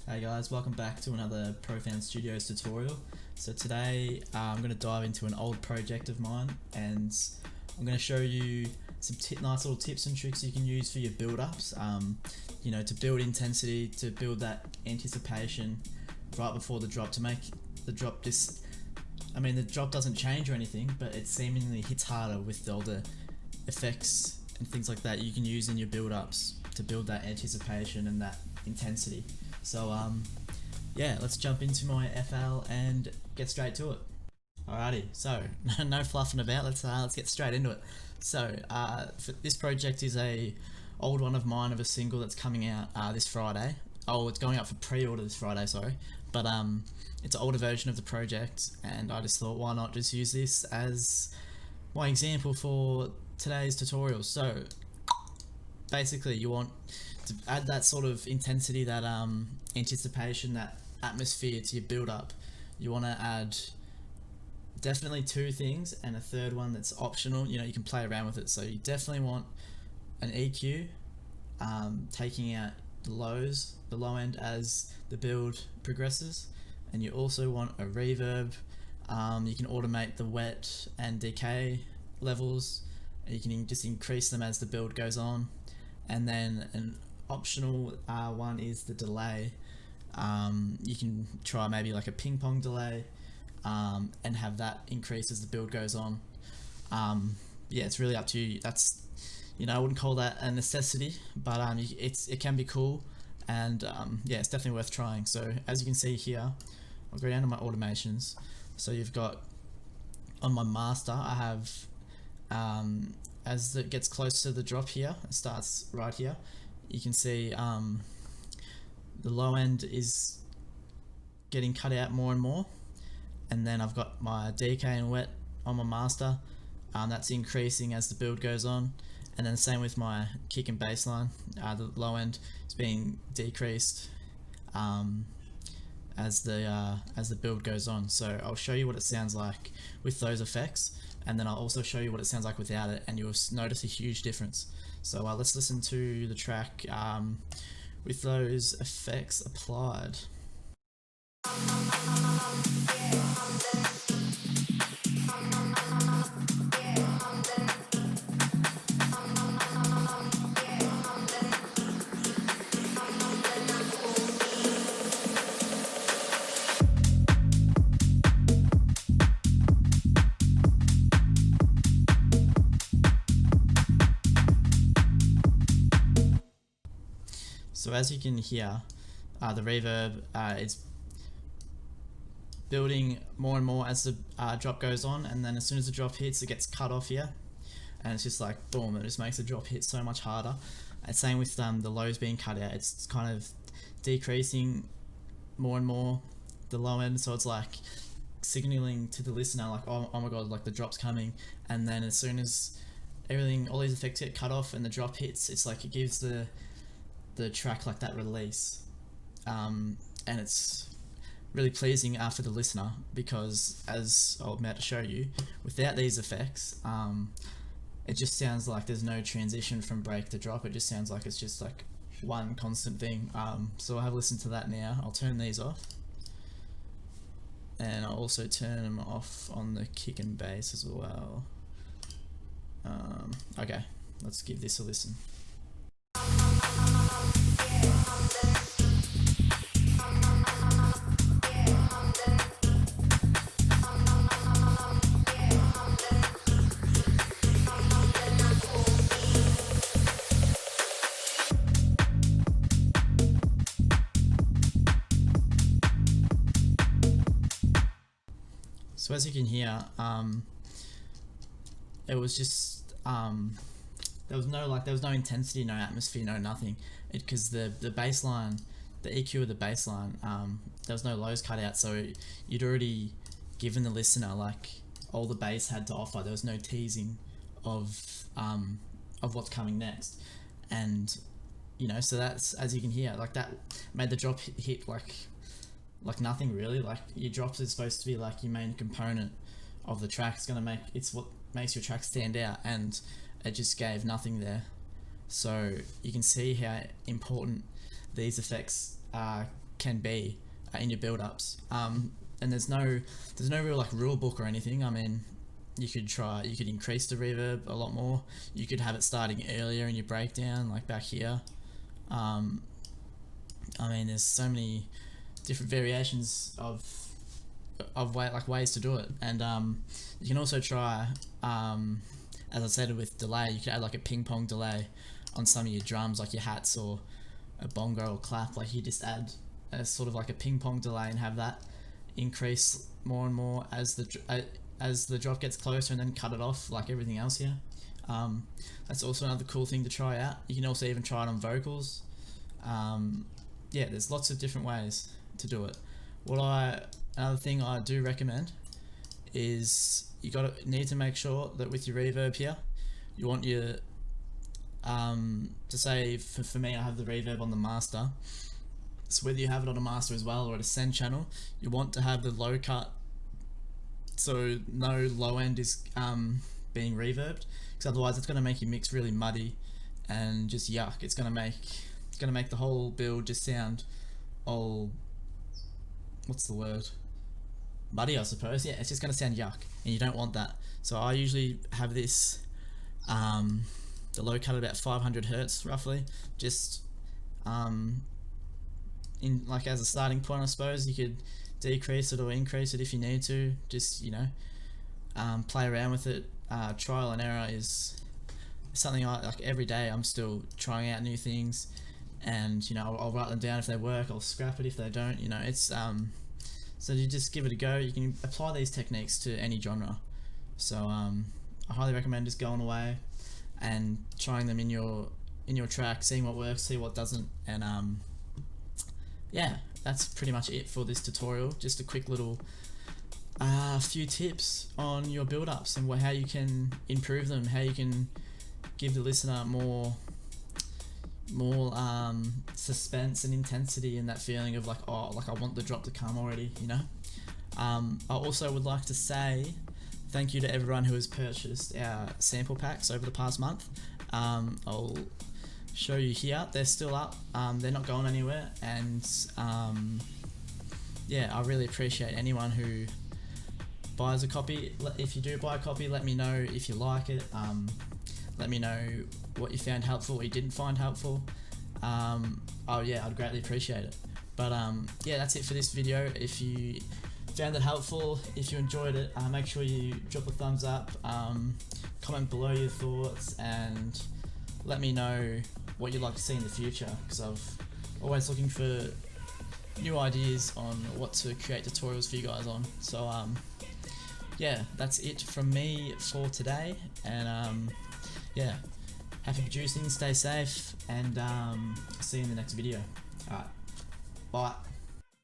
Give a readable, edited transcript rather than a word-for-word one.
Hey guys, welcome back to another Profan Studios tutorial. So today I'm going to dive into an old project of mine and I'm going to show you some nice little tips and tricks you can use for your build-ups, to build intensity, to build that anticipation right before the drop, to make the drop the drop doesn't change or anything, but it seemingly hits harder with all the effects and things like that you can use in your build-ups to build that anticipation and that intensity. So yeah, let's jump into my FL and get straight to it. Alrighty, so no fluffing about. Let's get straight into it. So this project is a old one of mine of a single that's coming out this Friday. Oh, it's going up for pre-order this Friday, sorry. But it's an older version of the project, and I just thought, why not just use this as my example for today's tutorial. So basically, you want to add that sort of intensity, that anticipation, that atmosphere to your build up. You want to add definitely two things and a third one that's optional. You can play around with it. So you definitely want an EQ, taking out the low end as the build progresses, and you also want a reverb. You can automate the wet and decay levels. You can just increase them as the build goes on. And then an optional one is the delay. You can try maybe like a ping pong delay, and have that increase as the build goes on. Yeah, it's really up to you. That's, I wouldn't call that a necessity, but it can be cool, and yeah, it's definitely worth trying. So as you can see here, I'll go down to my automations. So you've got on my master, I have as it gets close to the drop here, it starts right here, you can see the low end is getting cut out more and more, and then I've got my decay and wet on my master, that's increasing as the build goes on, and then same with my kick and bass line, the low end is being decreased as the build goes on. So I'll show you what it sounds like with those effects, and then I'll also show you what it sounds like without it, and you'll notice a huge difference. So let's listen to the track with those effects applied. So as you can hear, the reverb is building more and more as the drop goes on, and then as soon as the drop hits, it gets cut off here, and it's just like boom, it just makes the drop hit so much harder. And same with the lows being cut out, it's kind of decreasing more and more the low end, so it's like signaling to the listener like, oh my god, like the drop's coming. And then as soon as all these effects get cut off and the drop hits, it's like it gives the track like that release, and it's really pleasing for the listener, because as I'm about to show you, without these effects, it just sounds like there's no transition from break to drop. It just sounds like it's just like one constant thing. So I'll have a listen to that now. I'll turn these off, and I'll also turn them off on the kick and bass as well. Okay, let's give this a listen. So as you can hear, it was just there was no intensity, no atmosphere, no nothing. Because the bass line, the EQ of the bass line, there was no lows cut out, so you'd already given the listener like all the bass had to offer. There was no teasing of what's coming next, and so that's, as you can hear, like that made the drop hit like nothing really. Like your drops is supposed to be like your main component of the track. It's what makes your track stand out, and it just gave nothing there. So you can see how important these effects can be in your build-ups. And there's no real like rule book or anything. I mean, you could increase the reverb a lot more. You could have it starting earlier in your breakdown, like back here. I mean, there's so many different variations of ways to do it. And you can also try, as I said with delay, you could add like a ping pong delay on some of your drums, like your hats or a bongo or clap. Like you just add a sort of like a ping pong delay and have that increase more and more as the drop gets closer, and then cut it off like everything else here. That's also another cool thing to try out. You can also even try it on vocals. Yeah, there's lots of different ways to do it. Another thing I do recommend is you need to make sure that with your reverb here, you want your to say for me, I have the reverb on the master. So whether you have it on a master as well or at a send channel, you want to have the low cut, so no low end is being reverbed, because otherwise it's going to make your mix really muddy and just yuck. It's going to make the whole build just sound all, what's the word, muddy, I suppose. Yeah, it's just going to sound yuck, and you don't want that. So I usually have this the low cut at about 500 hertz roughly, just in like as a starting point. I suppose you could decrease it or increase it if you need to. Just, you know, play around with it. Trial and error is something like every day I'm still trying out new things, and you know, I'll write them down if they work, I'll scrap it if they don't. You know, it's so you just give it a go. You can apply these techniques to any genre. So I highly recommend just going away and trying them in your track, seeing what works, see what doesn't, and yeah, that's pretty much it for this tutorial. Just a quick little few tips on your build-ups and how you can improve them, how you can give the listener more suspense and intensity, and that feeling of like, oh, like I want the drop to come already, you know. I also would like to say thank you to everyone who has purchased our sample packs over the past month. I'll show you here, they're still up, they're not going anywhere, and yeah, I really appreciate anyone who buys a copy. If you do buy a copy, let me know if you like it. Let me know what you found helpful, what you didn't find helpful. Oh yeah, I'd greatly appreciate it. But yeah, that's it for this video. If you found it helpful, if you enjoyed it, make sure you drop a thumbs up, comment below your thoughts, and let me know what you'd like to see in the future, because I'm always looking for new ideas on what to create tutorials for you guys on. So yeah, that's it from me for today, and yeah, happy producing, stay safe, and see you in the next video. Alright, bye.